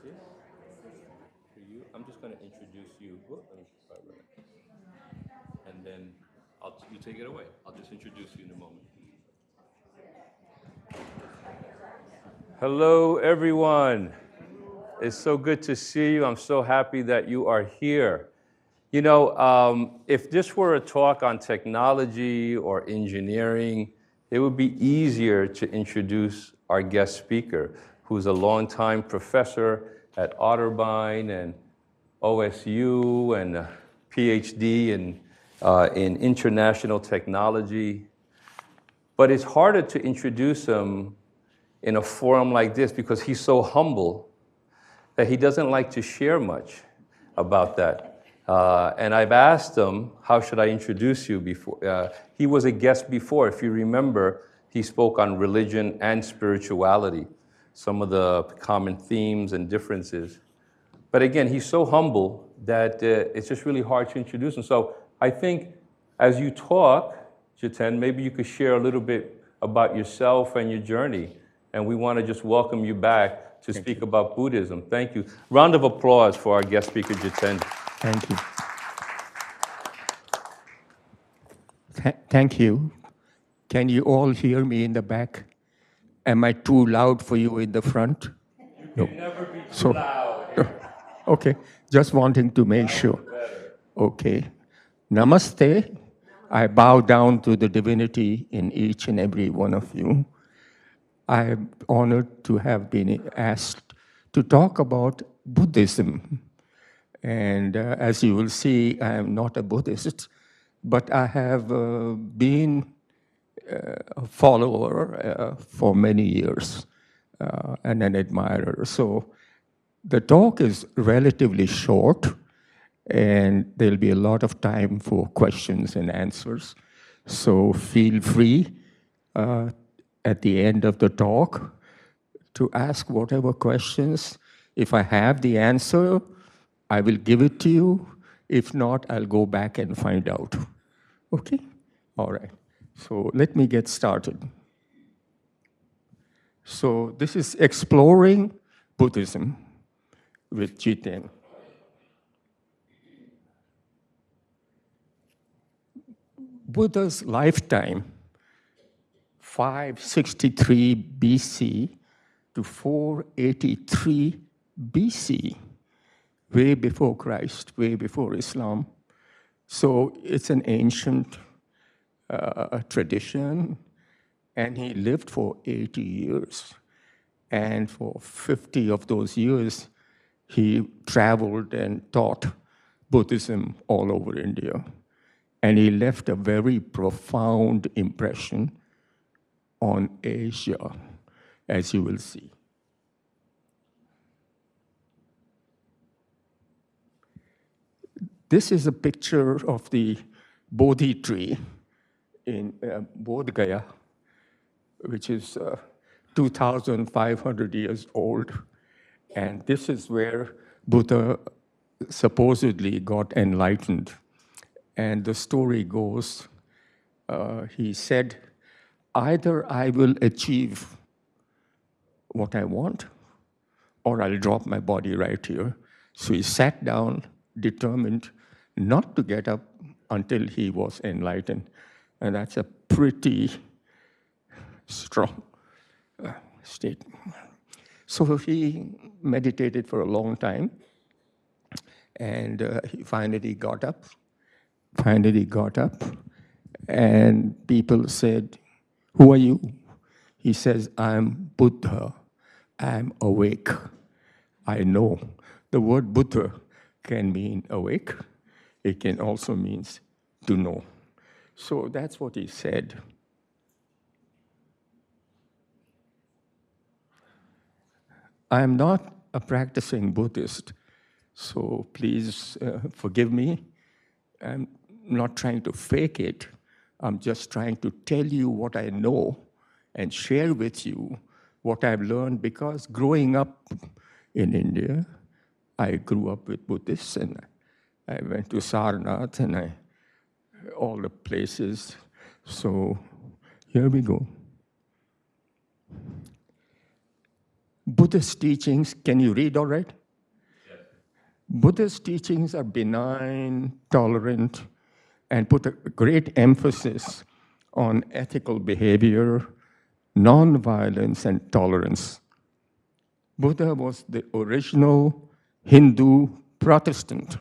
this for you. I'm just going to introduce you. Whoop, let me try that. And then you take it away. I'll just introduce you in a moment. Hello, everyone. It's so good to see you. I'm so happy that you are here. You know, if this were a talk on technology or engineering, it would be easier to introduce our guest speaker, who's a longtime professor at Otterbein and OSU and a PhD in international technology. But it's harder to introduce him in a forum like this because he's so humble that he doesn't like to share much about that. And I've asked him, how should I introduce you before? He was a guest before. If you remember, he spoke on religion and spirituality, some of the common themes and differences. But again, he's so humble that it's just really hard to introduce him. So I think as you talk, Jiten, maybe you could share a little bit about yourself and your journey. And we want to just welcome you back to speak about Buddhism. Thank you. Round of applause for our guest speaker, Jiten. Thank you. Thank you. Can you all hear me in the back? Am I too loud for you in the front? You can never be too loud. Okay, just wanting to make sure. Okay. Namaste. I bow down to the divinity in each and every one of you. I am honored to have been asked to talk about Buddhism. And as you will see, I am not a Buddhist, but I have been a follower for many years and an admirer. So the talk is relatively short, and there'll be a lot of time for questions and answers. So feel free at the end of the talk to ask whatever questions. If I have the answer, I will give it to you. If not, I'll go back and find out. Okay? All right. So let me get started. So this is Exploring Buddhism with Jiten. Buddha's lifetime, 563 BC to 483 BC, way before Christ, way before Islam. So it's an ancient tradition, and he lived for 80 years. And for 50 of those years, he traveled and taught Buddhism all over India. And he left a very profound impression on Asia, as you will see. This is a picture of the Bodhi tree in Bodh Gaya, which is 2,500 years old. And this is where Buddha supposedly got enlightened. And the story goes, he said, either I will achieve what I want, or I'll drop my body right here. So he sat down, determined not to get up until he was enlightened. And that's a pretty strong statement. So he meditated for a long time, and he finally got up. And people said, who are you? He says, I'm Buddha. I'm awake. I know. The word Buddha can mean awake. It can also mean to know. So that's what he said. I am not a practicing Buddhist, so please forgive me. I'm not trying to fake it. I'm just trying to tell you what I know and share with you what I've learned, because growing up in India, I grew up with Buddhists, and I went to Sarnath and all the places. So here we go. Buddhist teachings, can you read all right? Buddhist teachings are benign, tolerant, and put a great emphasis on ethical behavior, nonviolence, and tolerance. Buddha was the original Hindu Protestant.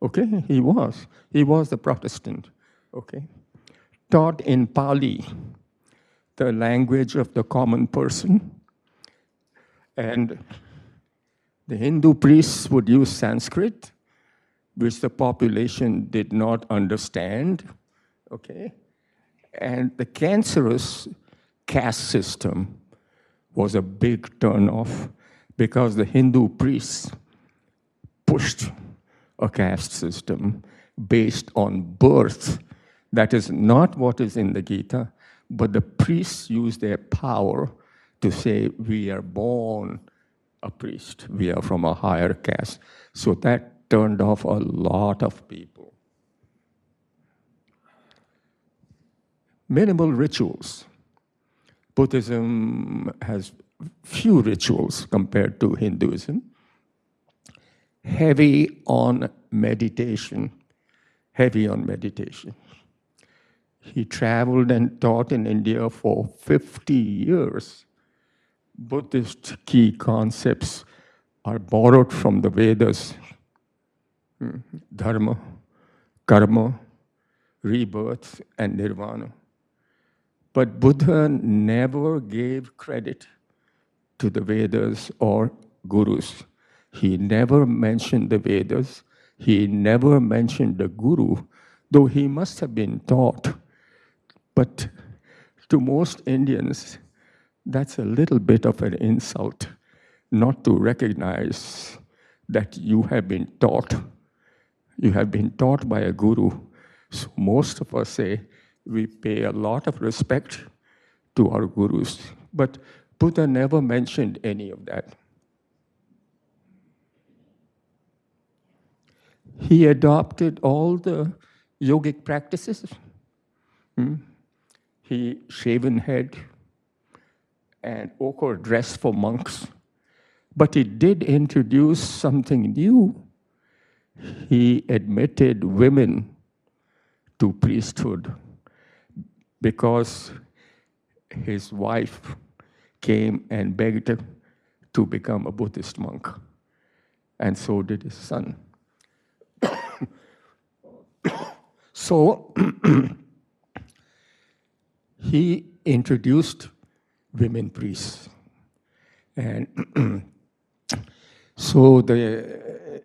Okay, he was. He was the Protestant. Okay, taught in Pali, the language of the common person, and the Hindu priests would use Sanskrit, which the population did not understand. Okay, and the cancerous caste system was a big turnoff because the Hindu priests pushed a caste system based on birth. That is not what is in the Gita, but the priests use their power to say, we are born a priest, we are from a higher caste. So that turned off a lot of people. Minimal rituals. Buddhism has few rituals compared to Hinduism. Heavy on meditation. Heavy on meditation. He traveled and taught in India for 50 years. Buddhist key concepts are borrowed from the Vedas. Dharma, karma, rebirth, and nirvana. But Buddha never gave credit to the Vedas or gurus. He never mentioned the Vedas. He never mentioned the guru, though he must have been taught. But to most Indians, that's a little bit of an insult, not to recognize that you have been taught. You have been taught by a guru. So most of us say we pay a lot of respect to our gurus. But Buddha never mentioned any of that. He adopted all the yogic practices. He shaven head and ochre dress for monks. But he did introduce something new. He admitted women to priesthood because his wife came and begged him to become a Buddhist monk. And so did his son. So he introduced women priests. And so the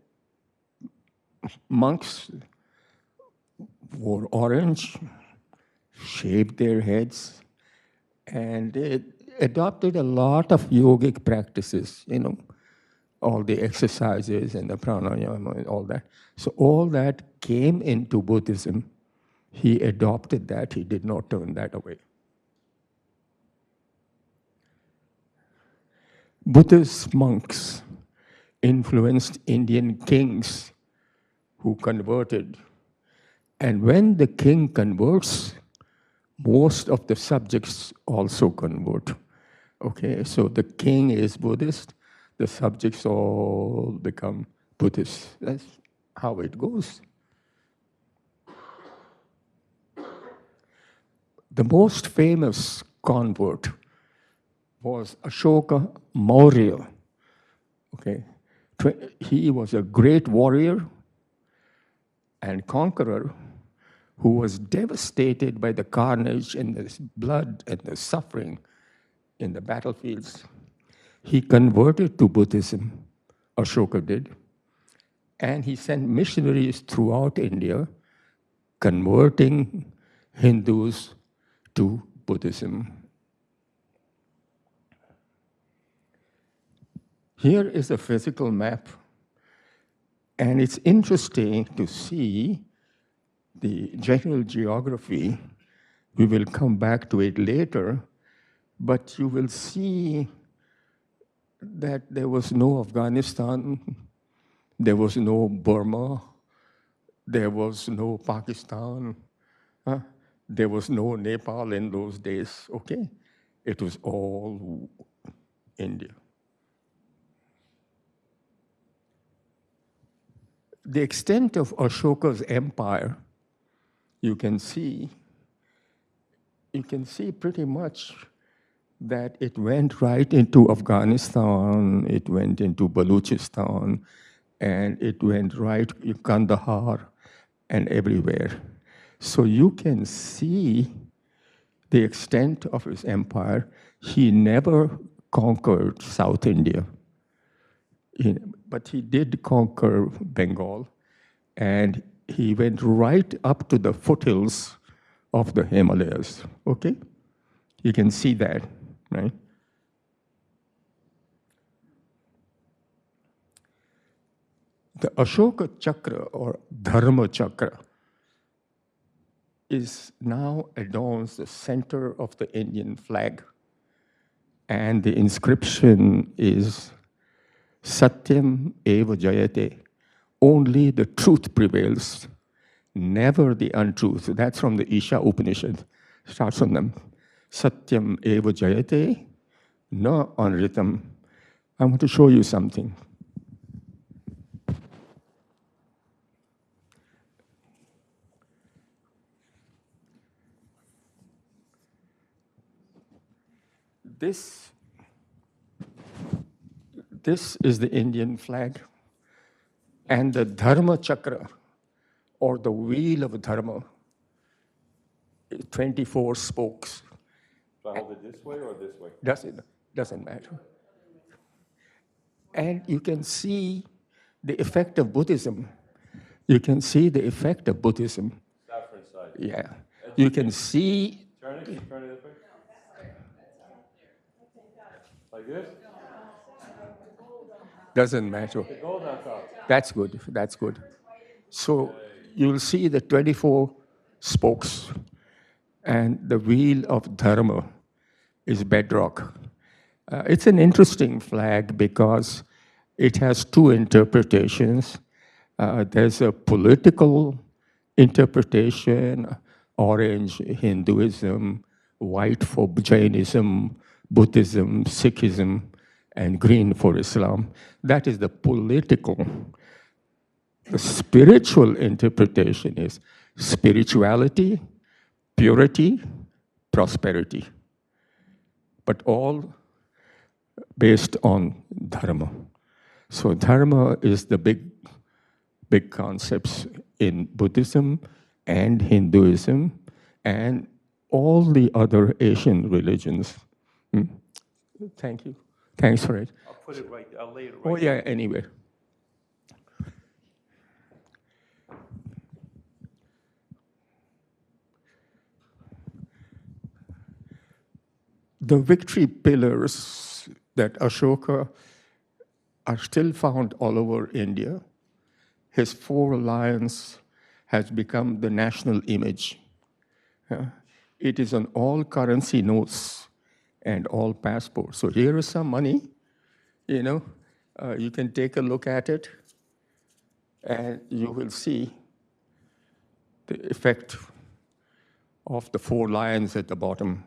monks wore orange, shaved their heads, and they adopted a lot of yogic practices, all the exercises and the pranayama and all that. So all that came into Buddhism. He adopted that. He did not turn that away. Buddhist monks influenced Indian kings who converted. And when the king converts, most of the subjects also convert. Okay, so the king is Buddhist, the subjects all become Buddhist. That's how it goes. The most famous convert was Ashoka Maurya. Okay, he was a great warrior and conqueror who was devastated by the carnage and the blood and the suffering in the battlefields. He converted to Buddhism, Ashoka did, and he sent missionaries throughout India, converting Hindus to Buddhism. Here is a physical map, and it's interesting to see the general geography. We will come back to it later, but you will see that there was no Afghanistan, there was no Burma, there was no Pakistan, there was no Nepal in those days, okay? It was all India. the extent of Ashoka's empire, you can see pretty much that it went right into Afghanistan, it went into Baluchistan, and it went right in Kandahar and everywhere. So you can see the extent of his empire. He never conquered South India, but he did conquer Bengal, and he went right up to the foothills of the Himalayas, okay? You can see that, right? The Ashoka Chakra or Dharma Chakra is now adorns the center of the Indian flag. And the inscription is Satyam Eva Jayate. Only the truth prevails, never the untruth. That's from the Isha Upanishad. Starts on them. Satyam Eva Jayate, na anritam. I want to show you something. This is the Indian flag, and the Dharma Chakra, or the wheel of Dharma, 24 spokes. Do I hold it this way or this way? Doesn't matter. And you can see the effect of Buddhism. You can see the effect of Buddhism. Saffron side. Yeah. You can see. Turn it this way. Like this? Doesn't matter. The gold on top. That's good. That's good. So you'll see the 24 spokes, and the wheel of Dharma is bedrock. It's an interesting flag because it has two interpretations. There's a political interpretation, orange Hinduism, white for Jainism, Buddhism, Sikhism, and green for Islam. That is the political. The spiritual interpretation is spirituality, purity, prosperity, but all based on dharma. So dharma is the big concepts in Buddhism and Hinduism and all the other Asian religions. Thank you. Thanks for it. I'll put it right there. I'll lay it right Oh, yeah, anyway. The victory pillars that Ashoka are still found all over India. His 4 lions has become the national image. It is on all currency notes and all passports. So here is some money, you can take a look at it and you will see the effect of the 4 lions at the bottom.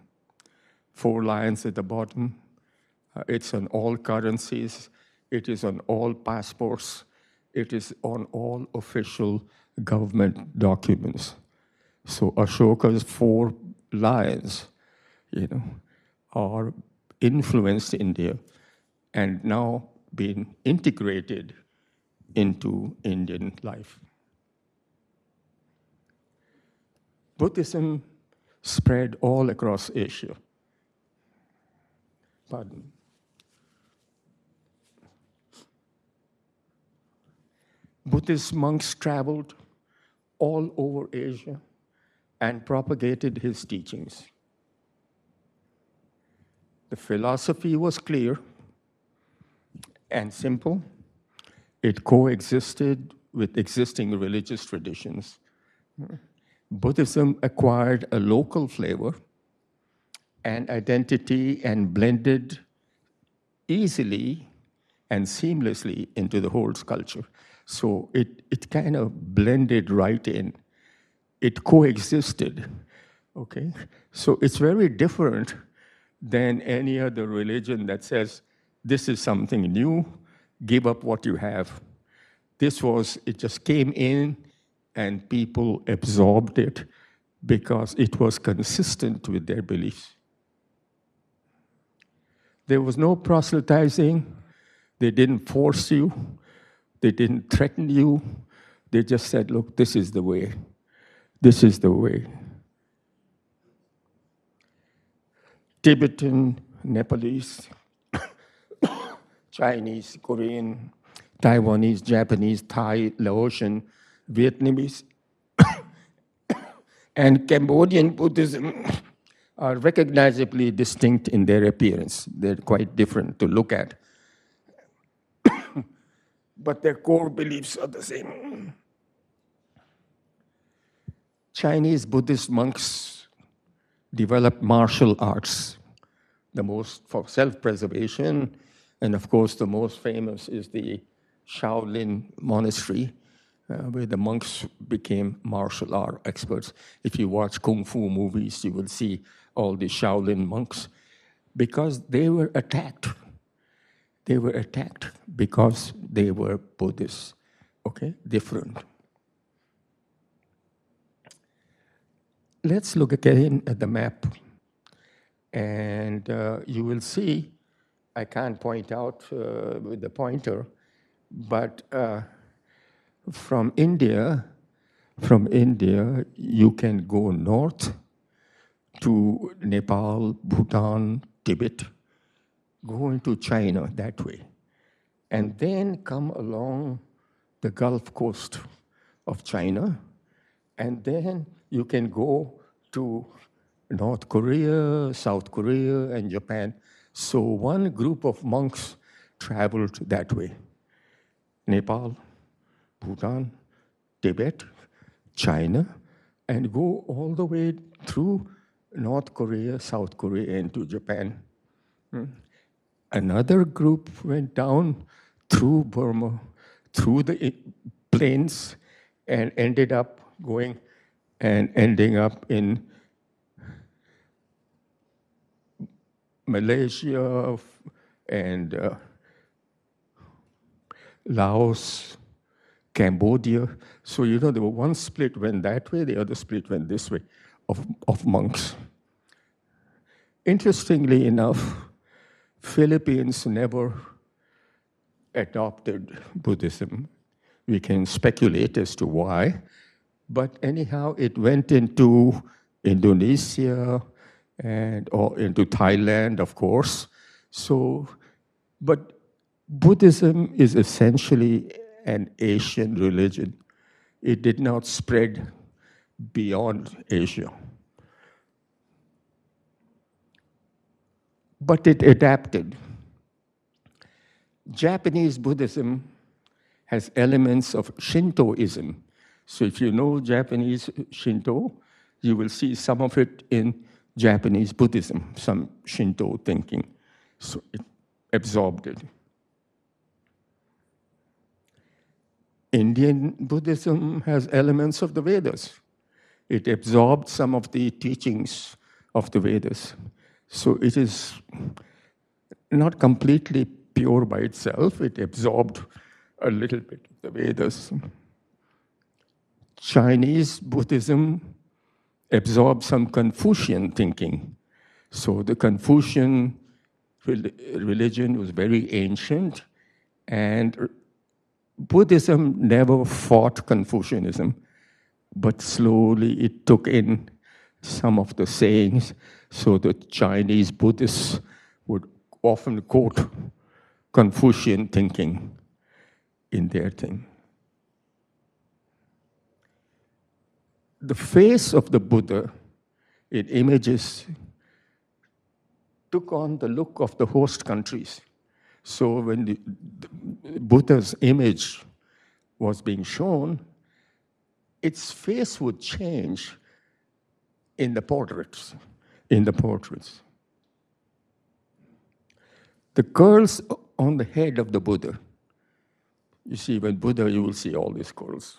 4 lions at the bottom. It's on all currencies. It is on all passports. It is on all official government documents. So Ashoka's 4 lions, are influenced India and now been integrated into Indian life. Buddhism spread all across Asia. Pardon. Buddhist monks traveled all over Asia and propagated his teachings. The philosophy was clear and simple. It coexisted with existing religious traditions. Buddhism acquired a local flavor and identity and blended easily and seamlessly into the whole culture. So it kind of blended right in. It coexisted, okay? So it's very different than any other religion that says, this is something new, give up what you have. It just came in and people absorbed it because it was consistent with their beliefs. There was no proselytizing. They didn't force you. They didn't threaten you. They just said, look, this is the way. This is the way. Tibetan, Nepalese, Chinese, Korean, Taiwanese, Japanese, Thai, Laotian, Vietnamese, and Cambodian Buddhism are recognizably distinct in their appearance. They're quite different to look at. But their core beliefs are the same. Chinese Buddhist monks developed martial arts, the most for self-preservation, and of course the most famous is the Shaolin Monastery, where the monks became martial art experts. If you watch Kung Fu movies, you will see all the Shaolin monks, because they were attacked. They were attacked because they were Buddhists, okay? Different. Let's look again at the map. And you will see, I can't point out with the pointer, but from India, you can go north to Nepal, Bhutan, Tibet, go into China that way, and then come along the Gulf Coast of China, and then you can go to North Korea, South Korea, and Japan. So one group of monks traveled that way. Nepal, Bhutan, Tibet, China, and go all the way through North Korea, South Korea, and to Japan. Another group went down through Burma, through the plains, and ended up ending up in Malaysia and Laos, Cambodia. So, there were one split went that way, the other split went this way of monks. Interestingly enough, Philippines never adopted Buddhism. We can speculate as to why, but anyhow, it went into Indonesia or into Thailand, of course. So, but Buddhism is essentially an Asian religion. It did not spread beyond Asia. But it adapted. Japanese Buddhism has elements of Shintoism. So if you know Japanese Shinto, you will see some of it in Japanese Buddhism, some Shinto thinking. So it absorbed it. Indian Buddhism has elements of the Vedas. It absorbed some of the teachings of the Vedas. So it is not completely pure by itself. It absorbed a little bit of the Vedas. Chinese Buddhism absorbed some Confucian thinking. So the Confucian religion was very ancient, and Buddhism never fought Confucianism, but slowly it took in some of the sayings. So the Chinese Buddhists would often quote Confucian thinking in their thing. The face of the Buddha in images took on the look of the host countries. So when the Buddha's image was being shown, its face would change in the portraits. The curls on the head of the Buddha. You see, when Buddha, you will see all these curls.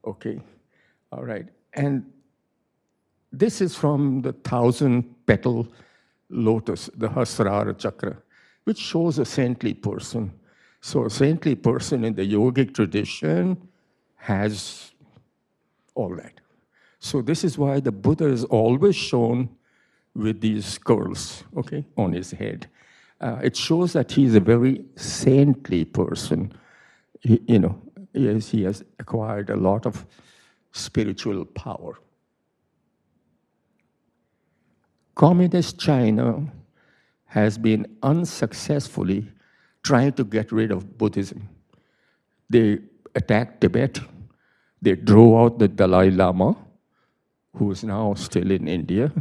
Okay, all right. And this is from the 1,000-petal lotus, the Hasrara chakra, which shows a saintly person. So a saintly person in the yogic tradition has all that. So this is why the Buddha is always shown with these curls, okay, on his head. It shows that he's a very saintly person. He has acquired a lot of spiritual power. Communist China has been unsuccessfully trying to get rid of Buddhism. They attacked Tibet. They drove out the Dalai Lama, who is now still in India.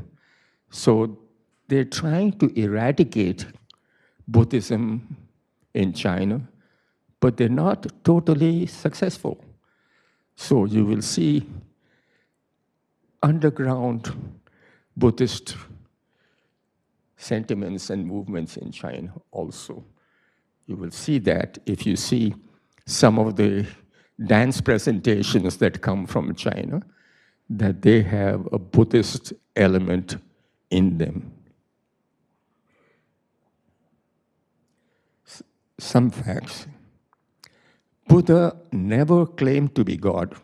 So they're trying to eradicate Buddhism in China, but they're not totally successful. So you will see underground Buddhist sentiments and movements in China also. You will see that if you see some of the dance presentations that come from China, that they have a Buddhist element in them. Some facts. Buddha never claimed to be God.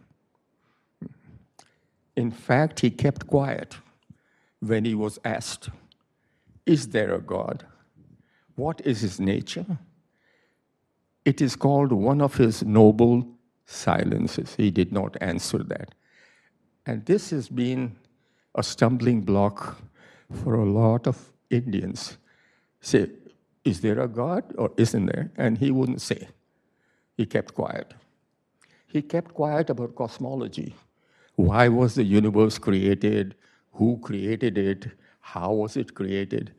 In fact, he kept quiet when he was asked, is there a God? What is his nature? It is called one of his noble silences. He did not answer that. And this has been a stumbling block for a lot of Indians. Say, is there a God or isn't there? And he wouldn't say. He kept quiet. He kept quiet about cosmology. Why was the universe created? Who created it? How was it created?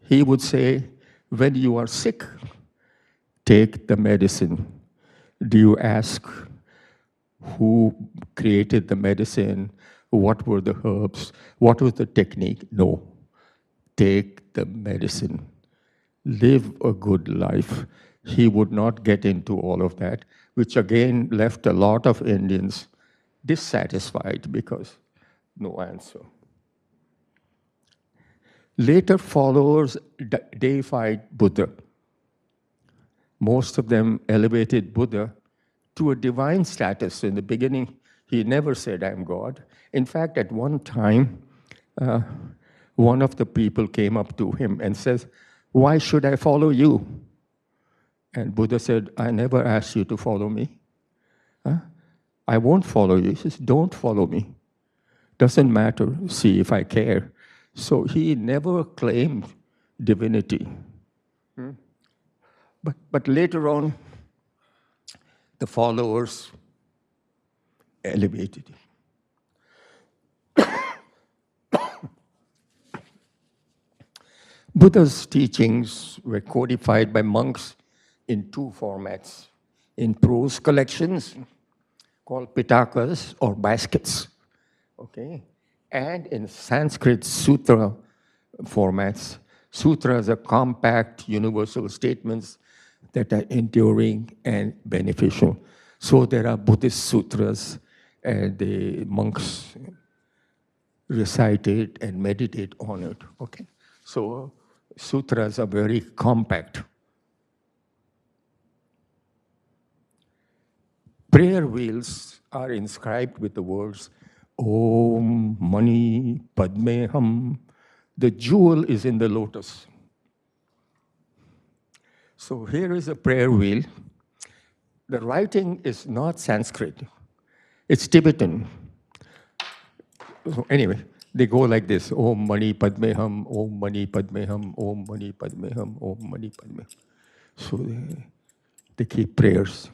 He would say, when you are sick, take the medicine. Do you ask who created the medicine? What were the herbs? What was the technique? No. Take the medicine. Live a good life. He would not get into all of that, which again left a lot of Indians dissatisfied because no answer. Later followers deified Buddha. Most of them elevated Buddha to a divine status. In the beginning, he never said, I'm God. In fact, at one time, one of the people came up to him and says, why should I follow you? And Buddha said, I never asked you to follow me. I won't follow you. He says, don't follow me. Doesn't matter, see if I care. So he never claimed divinity. But later on, the followers elevated him. Buddha's teachings were codified by monks in two formats. In prose collections called pitakas or baskets, okay? And in Sanskrit sutra formats. Sutras are compact, universal statements that are enduring and beneficial. So there are Buddhist sutras, and the monks recite it and meditate on it, okay? So sutras are very compact. Prayer wheels are inscribed with the words, Om Mani Padme Hum. The jewel is in the lotus. So here is a prayer wheel. The writing is not Sanskrit. It's Tibetan. So anyway, they go like this, Om Mani Padme Hum, Om Mani Padme Hum, Om Mani Padme Hum, Om Mani Padme. So they keep prayers.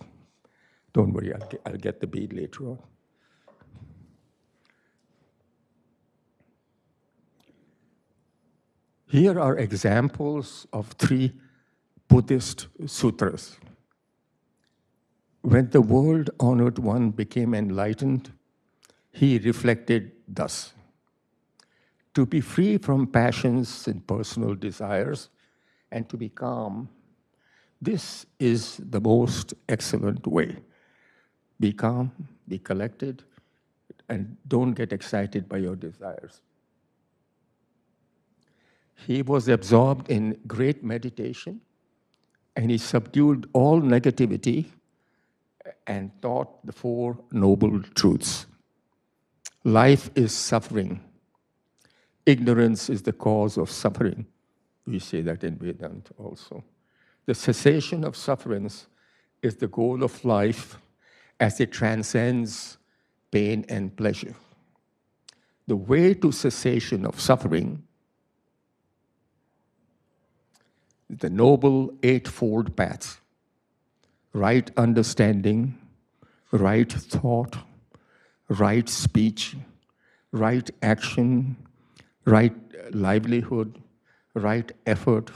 Don't worry, I'll get the bead later on. Here are examples of 3 Buddhist sutras. When the world-honored one became enlightened, he reflected thus: to be free from passions and personal desires and to be calm, this is the most excellent way. Be calm, be collected, and don't get excited by your desires. He was absorbed in great meditation and he subdued all negativity and taught the Four Noble Truths. Life is suffering. Ignorance is the cause of suffering. We say that in Vedanta also. The cessation of sufferance is the goal of life as it transcends pain and pleasure. The way to cessation of suffering is the Noble Eightfold Path: right understanding, right thought, right speech, right action, right livelihood, right effort,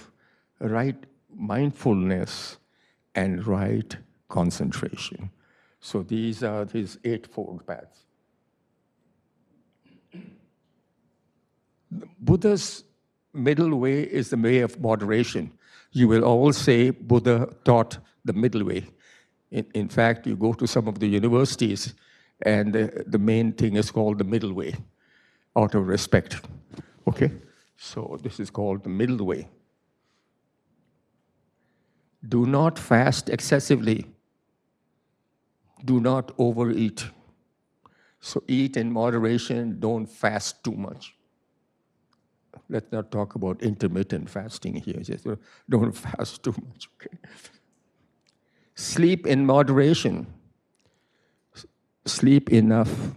right mindfulness, and right concentration. So these are his eightfold paths. Buddha's middle way is the way of moderation. You will all say Buddha taught the middle way. In fact, you go to some of the universities, and the main thing is called the middle way, out of respect. Okay? So this is called the middle way. Do not fast excessively. Do not overeat. So eat in moderation, don't fast too much. Let's not talk about intermittent fasting here. Just don't fast too much, okay? Sleep in moderation. Sleep enough.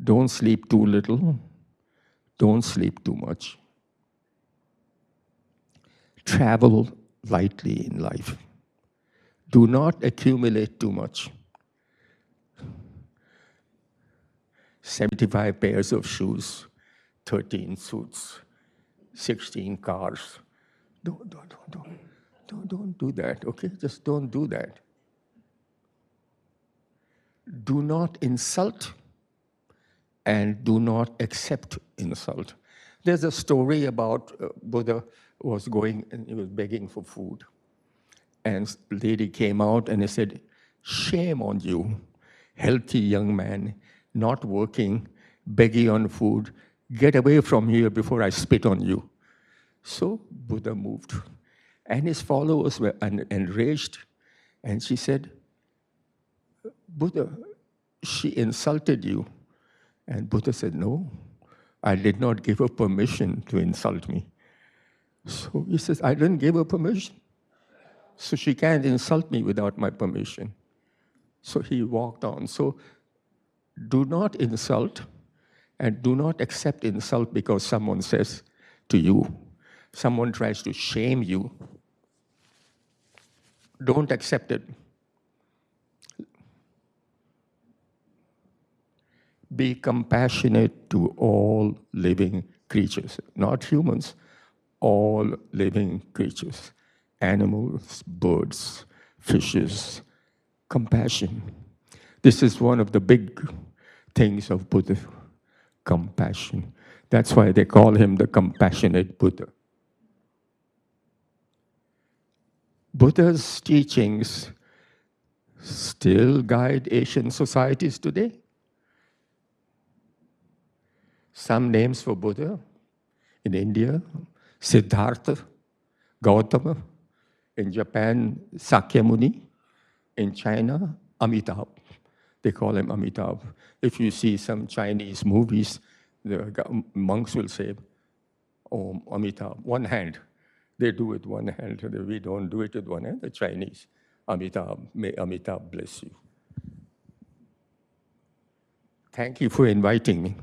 Don't sleep too little. Don't sleep too much. Travel lightly in life. Do not accumulate too much. 75 pairs of shoes, 13 suits, 16 cars. Don't do that, okay? Just don't do that. Do not insult and do not accept insult. There's a story about Buddha was going and he was begging for food. And a lady came out and he said, "Shame on you, healthy young man, not working, begging on food. Get away from here before I spit on you." So Buddha moved. And his followers were enraged. And she said, "Buddha, she insulted you." And Buddha said, "No, I did not give her permission to insult me." So he says, "I didn't give her permission. So she can't insult me without my permission." So he walked on. So do not insult and do not accept insult because someone says to you, someone tries to shame you. Don't accept it. Be compassionate to all living creatures, not humans, all living creatures, animals, birds, fishes, compassion. This is one of the big things of Buddha, compassion. That's why they call him the compassionate Buddha. Buddha's teachings still guide Asian societies today. Some names for Buddha in India: Siddhartha, Gautama; in Japan, Sakyamuni; in China, Amitabh. They call him Amitabh. If you see some Chinese movies, the monks will say, "Oh, Amitabh," one hand. They do it one hand. We don't do it with one hand. The Chinese, Amitabh, may Amitabh bless you. Thank you for inviting me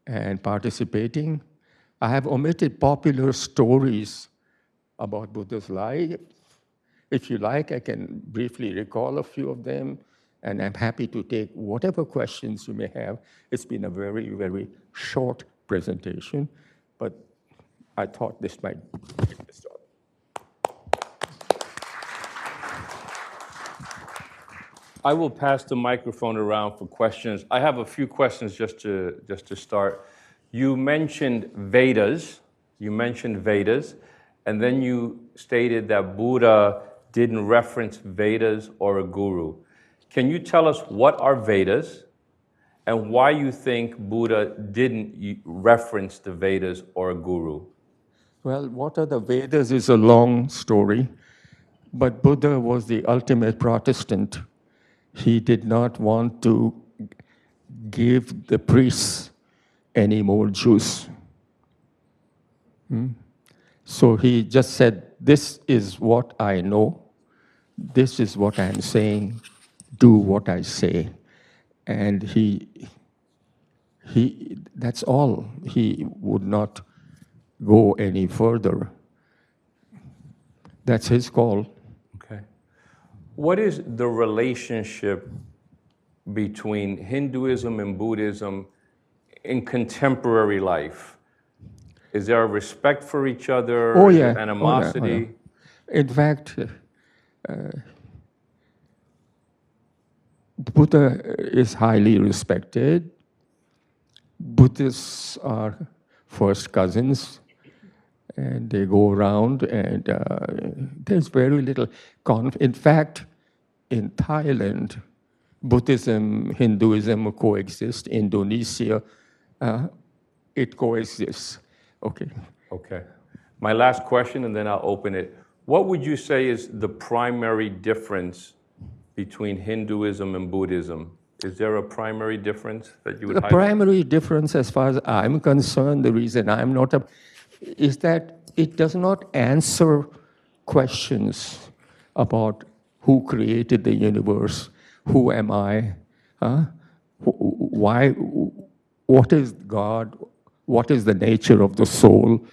and participating. I have omitted popular stories about Buddha's life. If you like, I can briefly recall a few of them, and I'm happy to take whatever questions you may have. It's been a very, very short presentation, but I thought this might get the start. I will pass the microphone around for questions. I have a few questions just to start. You mentioned Vedas. And then you stated that Buddha didn't reference Vedas or a guru. Can you tell us what are Vedas and why you think Buddha didn't reference the Vedas or a guru? Well, what are the Vedas is a long story. But Buddha was the ultimate Protestant. He did not want to give the priests any more juice. So he just said, this is what I know, this is what I'm saying, do what I say. And that's all. He would not go any further. That's his call. Okay. What is the relationship between Hinduism and Buddhism in contemporary life? Is there a respect for each other? Oh, Is yeah. there animosity? Oh, yeah. In fact, Buddha is highly respected. Buddhists are first cousins, and they go around, and there's very little In fact, in Thailand, Buddhism, Hinduism coexist. Indonesia, it coexists. Okay. Okay. My last question, and then I'll open it. What would you say is the primary difference between Hinduism and Buddhism? Is there a primary difference that you would The highlight? primary difference, as far as I'm concerned, the reason I'm not is that it does not answer questions about who created the universe, who am I, why, what is God, what is the nature of the soul.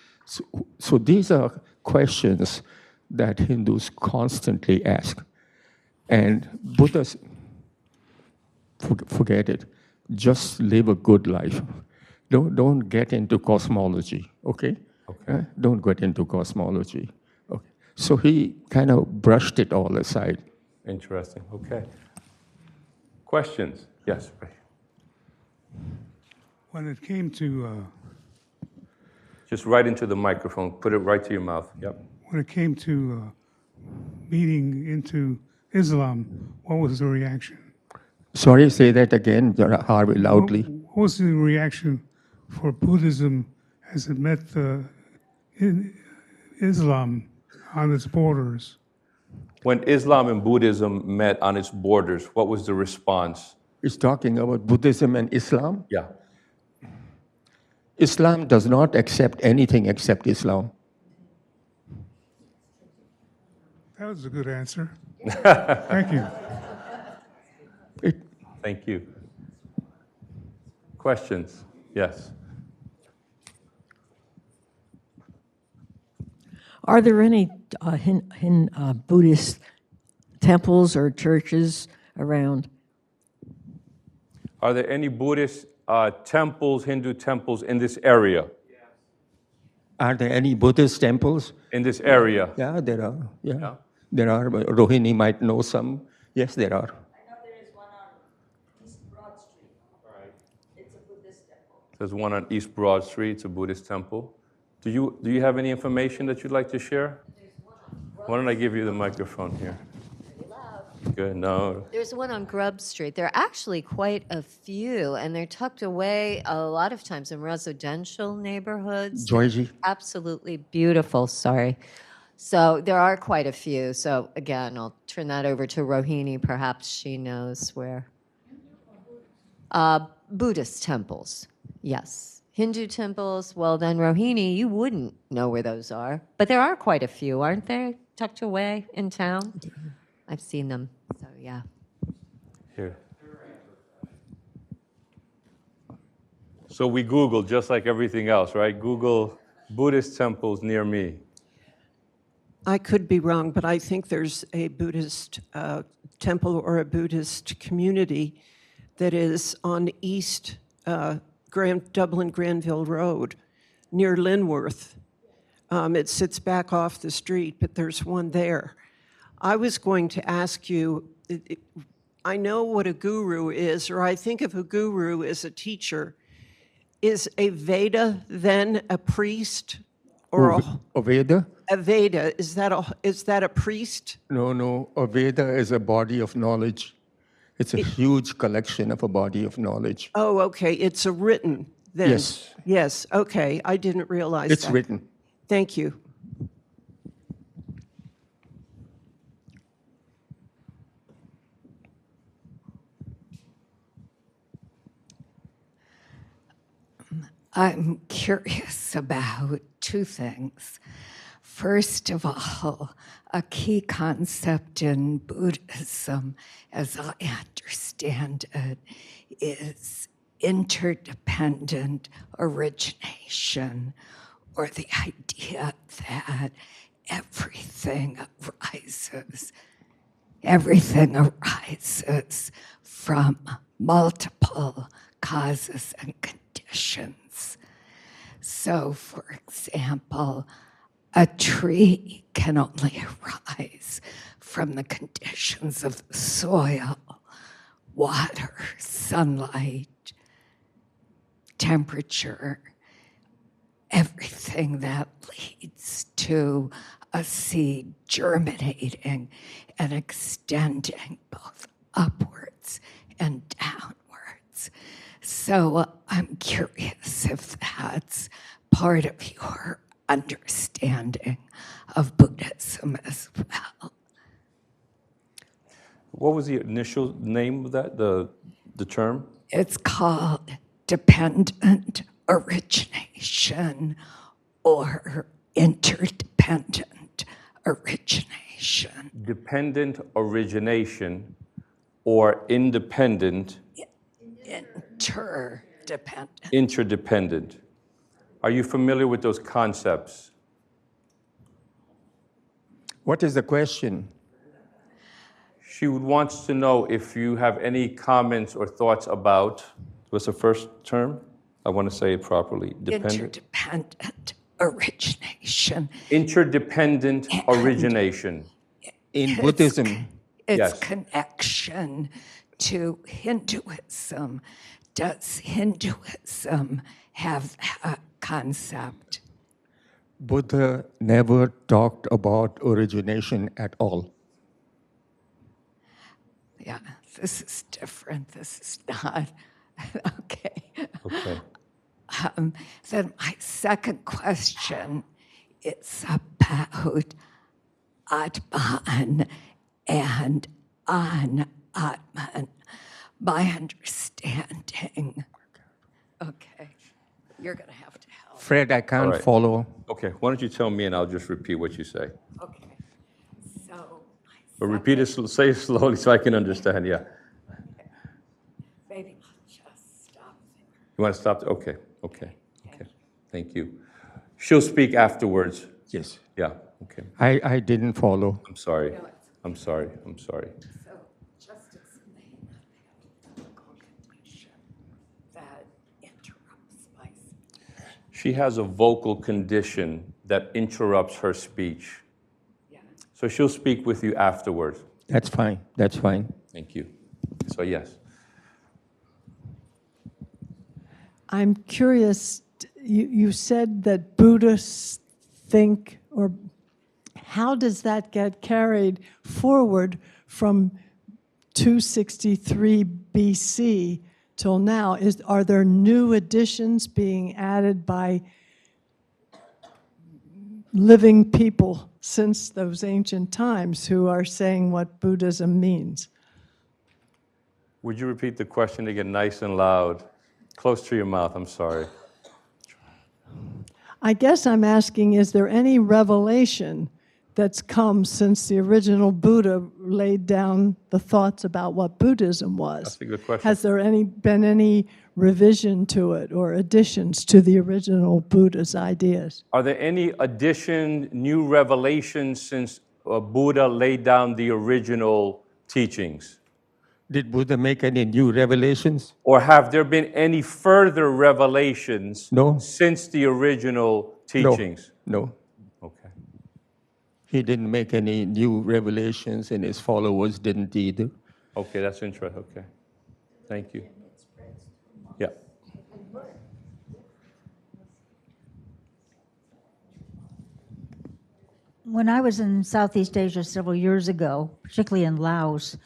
So these are questions that Hindus constantly ask. And Buddha's, forget it. Just live a good life. Don't get into cosmology, okay? Okay. Don't get into cosmology. Okay. So he kind of brushed it all aside. Interesting. Okay. Questions? Yes. When it came to Just right into the microphone. Put it right to your mouth. Yep. when it came to meeting into Islam, what was the reaction? Sorry, say that again, Harvey, loudly. What was the reaction for Buddhism as it met Islam on its borders? When Islam and Buddhism met on its borders, what was the response? It's talking about Buddhism and Islam. Yeah. Islam does not accept anything except Islam. That was a good answer. Thank you. Thank you. Questions? Yes. Are there any Buddhist temples or churches around? Are there any Buddhist temples, Hindu temples in this area? Are there any Buddhist temples? In this area? Yeah, there are. Yeah. Yeah. There are. Rohini might know some. Yes, there are. I know there is one on East Broad Street. It's a Buddhist temple. There's one on East Broad Street. It's a Buddhist temple. Do you have any information that you'd like to share? There's one on Why don't I give you the microphone here? Pretty loud. Good. No. There's one on Grub Street. There are actually quite a few, and they're tucked away a lot of times in residential neighborhoods. Georgie? Absolutely beautiful. Sorry. So there are quite a few. So again, I'll turn that over to Rohini. Perhaps she knows where. Buddhist temples, yes. Hindu temples, well then, Rohini, you wouldn't know where those are. But there are quite a few, aren't they, tucked away in town? I've seen them, so yeah. Here. So we Googled just like everything else, right? Google Buddhist temples near me. I could be wrong, but I think there's a Buddhist temple or a Buddhist community that is on East Dublin Granville Road near Linworth. It sits back off the street, but there's one there. I was going to ask you, I know what a guru is, or I think of a guru as a teacher. Is a Veda then a priest or A Veda? a Veda? Is that a priest? No. A Veda is a body of knowledge. It's a huge collection of a body of knowledge. Oh, okay. It's a written then. Yes. Yes. Okay. I didn't realize It's that. written. Thank you. I'm curious about two things. First of all, a key concept in Buddhism, as I understand it, is interdependent origination, or the idea that everything arises from multiple causes and conditions. So, for example, a tree can only arise from the conditions of the soil, water, sunlight, temperature, everything that leads to a seed germinating and extending both upwards and downwards. So I'm curious if that's part of your understanding of Buddhism as well. What was the initial name of that, the term? It's called dependent origination or interdependent origination. Dependent origination or independent? Interdependent. Are you familiar with those concepts? What is the question? She wants to know if you have any comments or thoughts about, what's the first term? I want to say it properly. Interdependent origination. Interdependent origination. In Buddhism, Its Yes. connection to Hinduism. Does Hinduism have that concept? Buddha never talked about origination at all. Yeah, this is different. This is not. Okay. Okay. Then my second question is about Atman and Anatman. My understanding. Okay, you're going to have to help. Fred, I can't All right. follow. Okay, why don't you tell me and I'll just repeat what you say. Okay, so But repeat it, say it slowly so I can understand, yeah. maybe I'll just stop there. You want to stop? Okay. Thank you. She'll speak afterwards. Yes. Yeah, okay. I didn't follow. I'm sorry. So just explain that condition that interrupts my speech. She has a vocal condition that interrupts her speech. Yeah. So she'll speak with you afterwards. That's fine. That's fine. Thank you. So yes. I'm curious, you said that Buddhists think, or how does that get carried forward from 263 BC till now? Are there new additions being added by living people since those ancient times who are saying what Buddhism means? Would you repeat the question again, nice and loud? Close to your mouth, I'm sorry. I guess I'm asking, is there any revelation that's come since the original Buddha laid down the thoughts about what Buddhism was? That's a good question. Has there been any revision to it or additions to the original Buddha's ideas? Are there any new revelations since Buddha laid down the original teachings? Did Buddha make any new revelations? Or have there been any further revelations No. since the original teachings? No. Okay. He didn't make any new revelations, and his followers didn't either. Okay, that's interesting. Okay. Thank you. Yeah. When I was in Southeast Asia several years ago, particularly in Laos,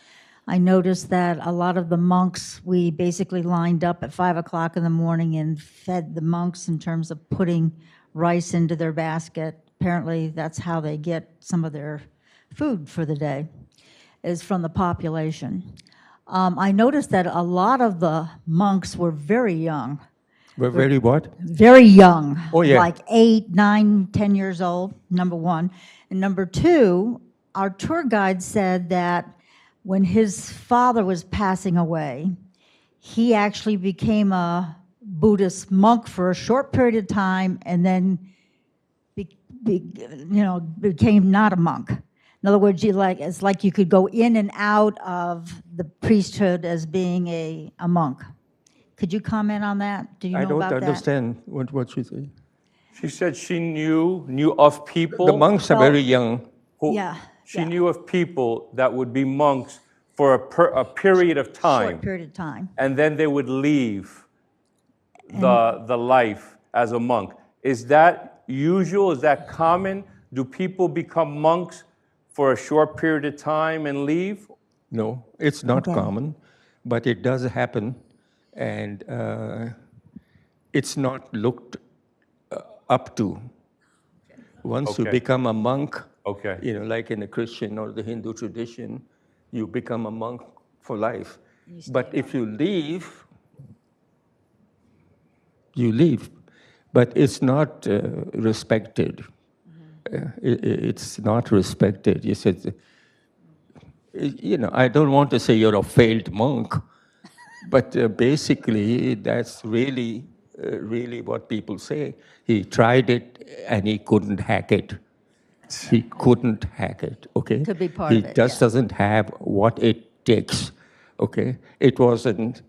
I noticed that a lot of the monks, we basically lined up at 5 o'clock in the morning and fed the monks in terms of putting rice into their basket. Apparently, that's how they get some of their food for the day, is from the population. I noticed that a lot of the monks were very young. We're very what? Very young. Oh, yeah. Like 8, 9, 10 years old, number one. And number two, our tour guide said that when his father was passing away, he actually became a Buddhist monk for a short period of time and then became not a monk. In other words, it's like you could go in and out of the priesthood as being a monk. Could you comment on that? Do you know I don't about understand what you say. She said she knew of people. The monks are very young. who- Yeah, She yeah. knew of people that would be monks for a period of that? time. Short period of time. And then they would leave the life as a monk. Is that usual? Is that common? Do people become monks for a short period of time and leave? No, it's not Okay. common, but it does happen, and it's not looked up to. Once you Okay. become a monk, Okay. like in the Christian or the Hindu tradition, you become a monk for life. But if you leave, you leave. But it's not respected. It's not respected. You said, I don't want to say you're a failed monk, but basically that's really what people say. He tried it and he couldn't hack it. He couldn't hack it, okay? Could be part he of it, just yeah. doesn't have what it takes, okay? It wasn't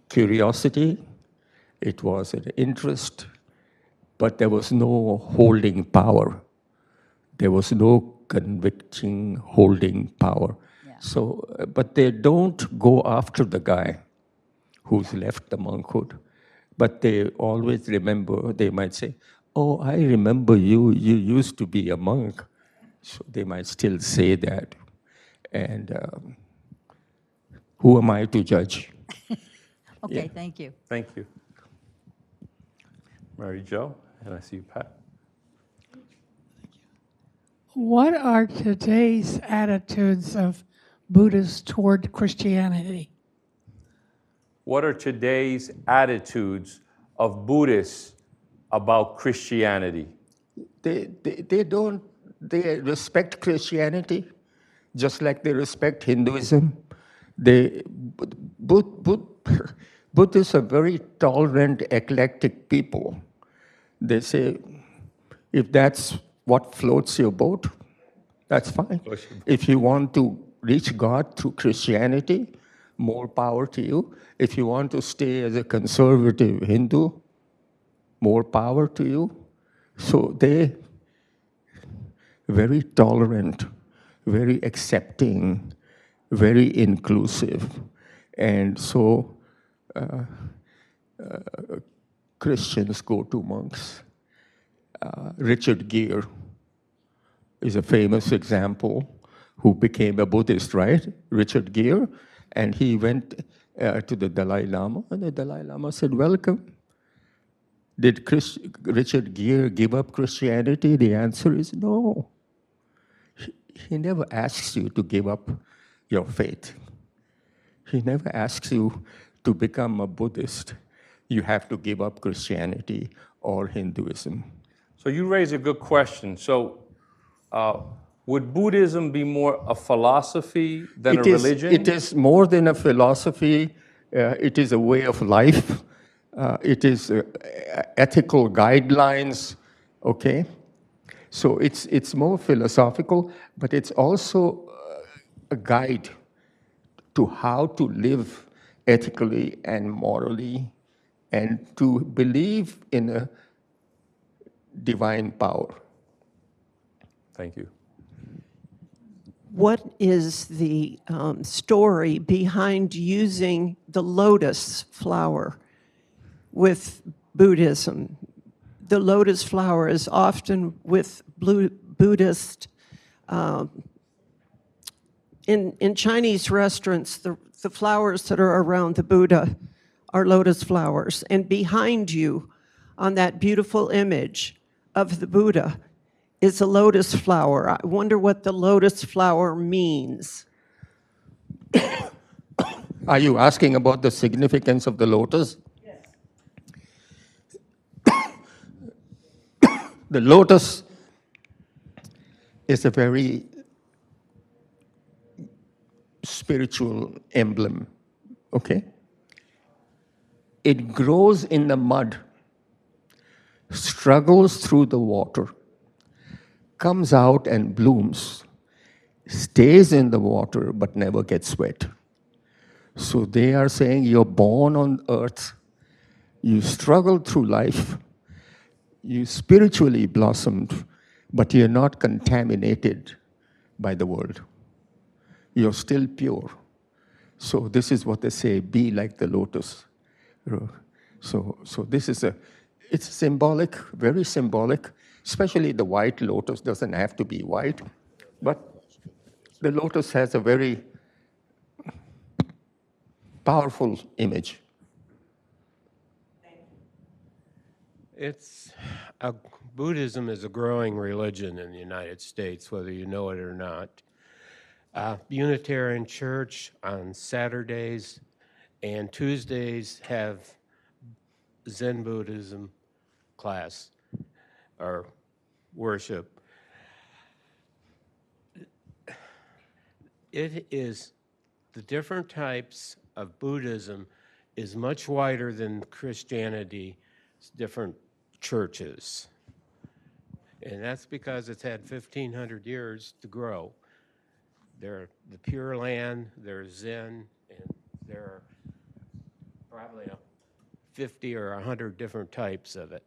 curiosity, it was an interest, but there was no holding power. There was no convicting, holding power. Yeah. So, but they don't go after the guy who's left the monkhood, but they always remember, they might say, oh, I remember you used to be a monk. So they might still say that. And who am I to judge? Okay, Yeah. thank you. Thank you. Mary Jo, and I see you, Pat. What are today's attitudes of Buddhists toward Christianity? What are today's attitudes of Buddhists about Christianity? They respect Christianity just like they respect Hinduism. Buddhists are very tolerant, eclectic people. They say, if that's what floats your boat, that's fine. If you want to reach God through Christianity, more power to you. If you want to stay as a conservative Hindu, more power to you. So they very tolerant, very accepting, very inclusive. And so Christians go to monks. Richard Gere is a famous example who became a Buddhist, right? Richard Gere. And he went to the Dalai Lama, and the Dalai Lama said, welcome. Did Richard Gere give up Christianity? The answer is no. He never asks you to give up your faith. He never asks you to become a Buddhist. You have to give up Christianity or Hinduism. So you raise a good question. So would Buddhism be more a philosophy than a religion? It is more than a philosophy. It is a way of life. It is ethical guidelines, okay? So it's more philosophical, but it's also a guide to how to live ethically and morally and to believe in a divine power. Thank you. What is the story behind using the lotus flower with Buddhism? The lotus flower is often with Buddhist. In Chinese restaurants, the flowers that are around the Buddha are lotus flowers. And behind you, on that beautiful image of the Buddha, is a lotus flower. I wonder what the lotus flower means. Are you asking about the significance of the lotus? The lotus is a very spiritual emblem, okay? It grows in the mud, struggles through the water, comes out and blooms, stays in the water but never gets wet. So they are saying you're born on earth, you struggled through life, you spiritually blossomed, but you're not contaminated by the world. You're still pure. So this is what they say, be like the lotus. So this is it's symbolic, very symbolic, especially the white lotus doesn't have to be white, but the lotus has a very powerful image. Buddhism is a growing religion in the United States, whether you know it or not. Unitarian Church on Saturdays and Tuesdays have Zen Buddhism class or worship. It is the different types of Buddhism is much wider than Christianity, different churches. And that's because it's had 1,500 years to grow. There are the Pure Land, there's Zen, and there are probably 50 or 100 different types of it.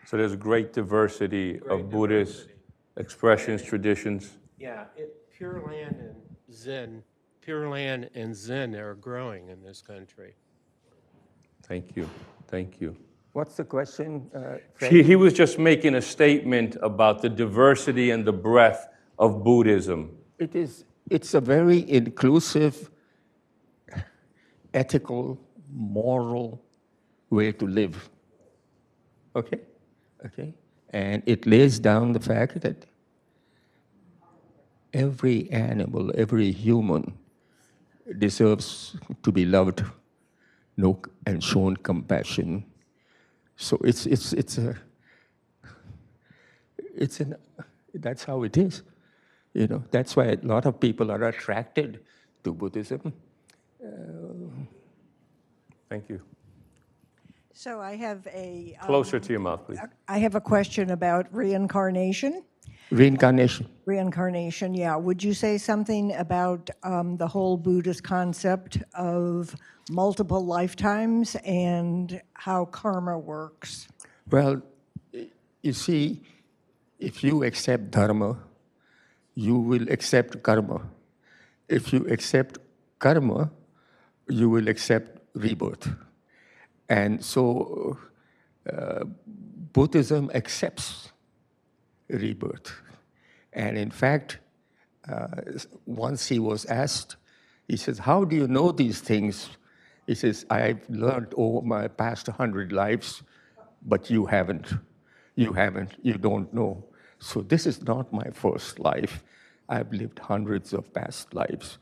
So there's great diversity of Buddhist expressions, traditions. Yeah, Pure Land and Zen are growing in this country. Thank you. Thank you. What's the question, He was just making a statement about the diversity and the breadth of Buddhism. It's a very inclusive, ethical, moral way to live. Okay? And it lays down the fact that every animal, every human deserves to be loved, and shown compassion. So that's how it is. That's why a lot of people are attracted to Buddhism. Thank you. So I have a... Closer to your mouth, please. I have a question about reincarnation. Reincarnation, yeah. Would you say something about the whole Buddhist concept of multiple lifetimes and how karma works? Well, you see, if you accept dharma, you will accept karma. If you accept karma, you will accept rebirth. And so Buddhism accepts rebirth. And in fact, once he was asked, he says, how do you know these things? He says, I've learned over my past 100 lives, but you haven't. You don't know. So this is not my first life. I've lived hundreds of past lives.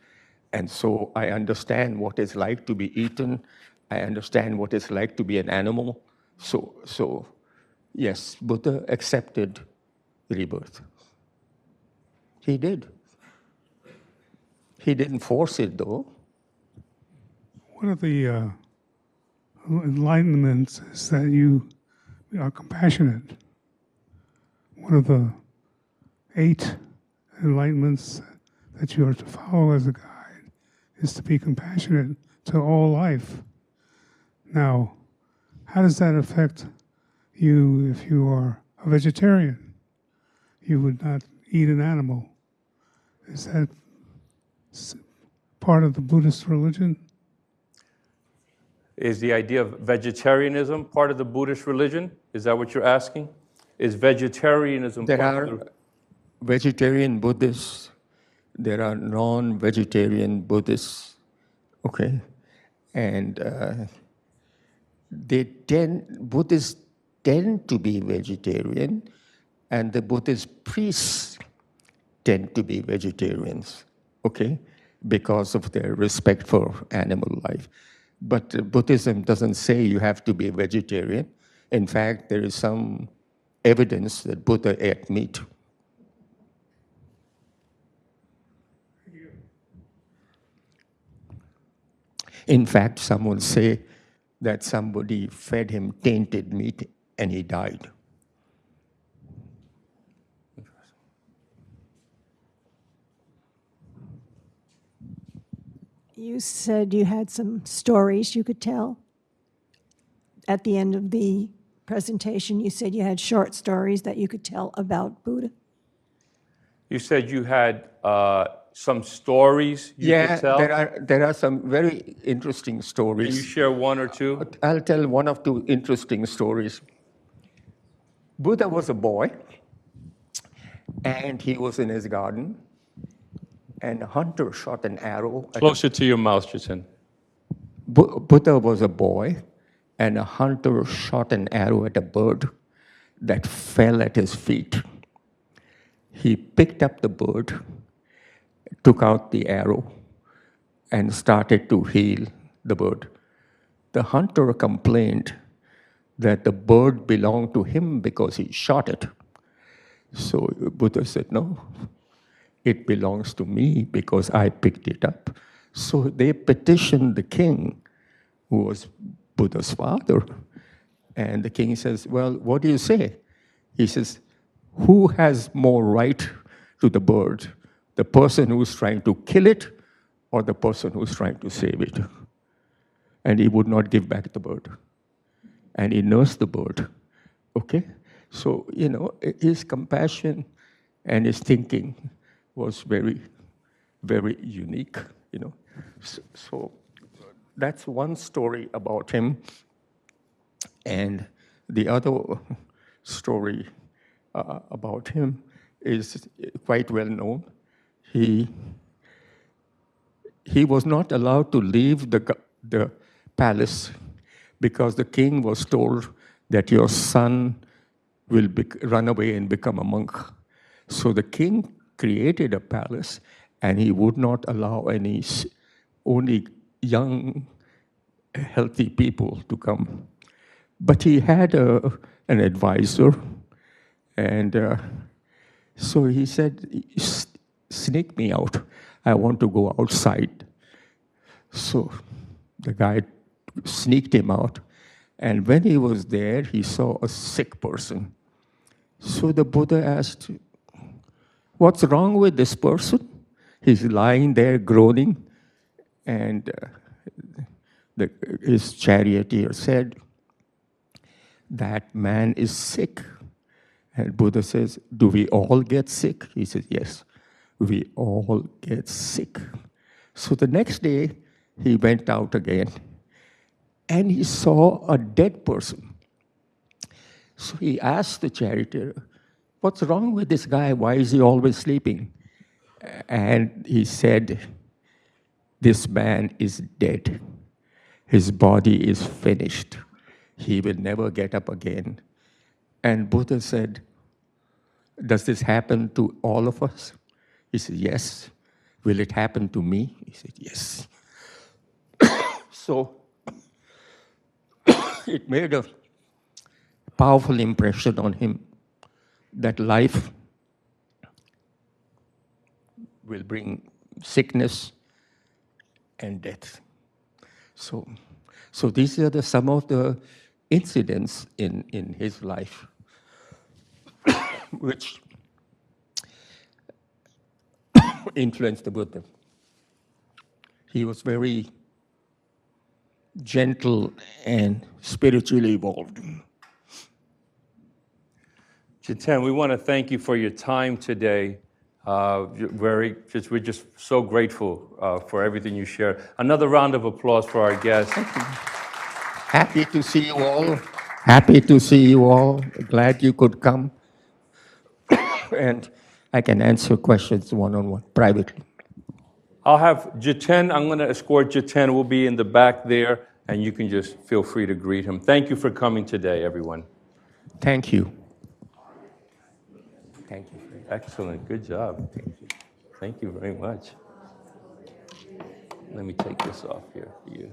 And so I understand what it's like to be eaten. I understand what it's like to be an animal. So yes, Buddha accepted rebirth. He did. He didn't force it, though. One of the enlightenments is that you are compassionate. One of the 8 enlightenments that you are to follow as a guide is to be compassionate to all life. Now, how does that affect you if you are a vegetarian? You would not eat an animal. Is that part of the Buddhist religion? Is the idea of vegetarianism part of the Buddhist religion? Is that what you're asking? Is vegetarianism There part are of the... vegetarian Buddhists. There are non-vegetarian Buddhists. Okay? And Buddhists tend to be vegetarian, and the Buddhist priests tend to be vegetarians. Okay? because of their respect for animal life. But Buddhism doesn't say you have to be a vegetarian. In fact, there is some evidence that Buddha ate meat. In fact, some will say that somebody fed him tainted meat and he died. You said you had some stories you could tell. At the end of the presentation, you said you had short stories that you could tell about Buddha. You said you had some stories you could tell? There are some very interesting stories. Can you share one or two? I'll tell one of two interesting stories. Buddha was a boy, and he was in his garden, and a hunter shot an arrow. Closer to your mouth, Jiten. Buddha was a boy, and a hunter shot an arrow at a bird that fell at his feet. He picked up the bird, took out the arrow, and started to heal the bird. The hunter complained that the bird belonged to him because he shot it. So Buddha said, no, it belongs to me because I picked it up. So they petitioned the king, who was Buddha's father. And the king says, well, what do you say? He says, who has more right to the bird? The person who's trying to kill it or the person who's trying to save it? And he would not give back the bird. And he nursed the bird. Okay? So, his compassion and his thinking was very, very unique, So that's one story about him. And the other story about him is quite well known. He was not allowed to leave the palace because the king was told that your son will run away and become a monk. So the king created a palace, and he would not allow only young, healthy people to come. But he had an advisor, and so he said, sneak me out. I want to go outside. So the guy sneaked him out. And when he was there, he saw a sick person. So the Buddha asked, what's wrong with this person? He's lying there groaning. And his charioteer said, that man is sick. And Buddha says, do we all get sick? He says, yes, we all get sick. So the next day, he went out again, and he saw a dead person. So he asked the charioteer, what's wrong with this guy? Why is he always sleeping? And he said, this man is dead. His body is finished. He will never get up again. And Buddha said, does this happen to all of us? He said, yes. Will it happen to me? He said, yes. So it made a powerful impression on him that life will bring sickness and death. So these are some of the incidents in his life which influenced the Buddha. He was very gentle and spiritually evolved. Jiten, we want to thank you for your time today. We're just so grateful for everything you shared. Another round of applause for our guests. Happy to see you all. Happy to see you all. Glad you could come. And I can answer questions one-on-one, privately. I'll have Jiten. I'm going to escort Jiten. We'll be in the back there, and you can just feel free to greet him. Thank you for coming today, everyone. Thank you. Thank you. Excellent. Good job. Thank you very much. Let me take this off here for you.